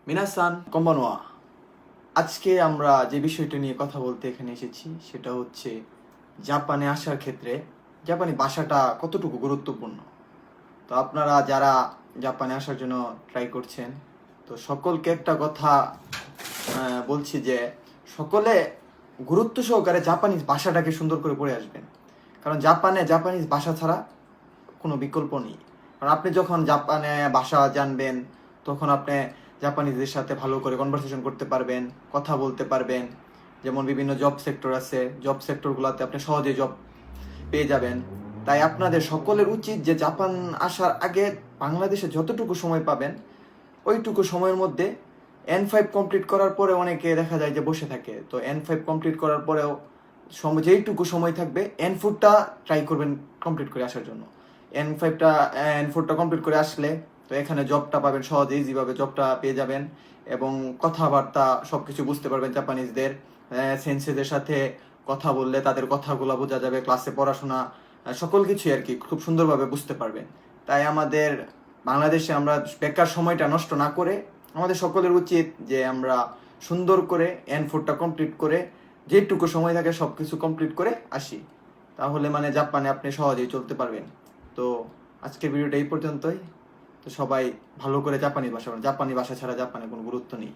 মিনাসান কম্বানোয়া। আজকে আমরা যে বিষয়টা নিয়ে কথা বলতে এখানে এসেছি সেটা হচ্ছে জাপানে আসার ক্ষেত্রে জাপানি ভাষাটা কতটুকু গুরুত্বপূর্ণ। তো আপনারা যারা জাপানে আসার জন্য ট্রাই করছেন, তো সকলকে একটা কথা বলছি যে সকলে গুরুত্ব সহকারে জাপানিজ ভাষাটাকে সুন্দর করে পড়ে আসবেন, কারণ জাপানিজ ভাষা ছাড়া কোনো বিকল্প নেই। কারণ আপনি যখন জাপানে ভাষা জানবেন তখন আপনি জাপানিজদের সাথে ভালো করে কনভারসেশন করতে পারবেন, কথা বলতে পারবেন। যেমন বিভিন্ন জব সেক্টর আছে, জব সেক্টরগুলোতে আপনি সহজে জব পেয়ে যাবেন। তাই আপনাদের সকলের উচিত যে জাপান আসার আগে বাংলাদেশে যতটুকু সময় পাবেন ওইটুকু সময়ের মধ্যে N5 কমপ্লিট করার পরে অনেকে দেখা যায় যে বসে থাকে। তো N5 কমপ্লিট করার পরেও যেইটুকু সময় থাকবে N4টা ট্রাই করবেন কমপ্লিট করে আসার জন্য। N4টা কমপ্লিট করে আসলে তো এখানে জবটা পাবেন সহজে, ইজিভাবে জবটা পেয়ে যাবেন এবং কথাবার্তা সবকিছু বুঝতে পারবেন। জাপানিজদের সেন্সেদের সাথে কথা বললে তাদের কথাগুলো বোঝা যাবে, ক্লাসে পড়াশোনা সকল কিছুই আর কি খুব সুন্দরভাবে বুঝতে পারবেন। তাই আমাদের বাংলাদেশে আমরা বেকার সময়টা নষ্ট না করে আমাদের সকলের উচিত যে আমরা সুন্দর করে N4টা কমপ্লিট করে যেটুকু সময় থাকে সবকিছু কমপ্লিট করে আসি, তাহলে মানে জাপানে আপনি সহজেই চলতে পারবেন। তো আজকের ভিডিওটা এই পর্যন্তই। তো সবাই ভালো করে জাপানি ভাষা ছাড়া জাপানে কোনো গুরুত্ব নেই।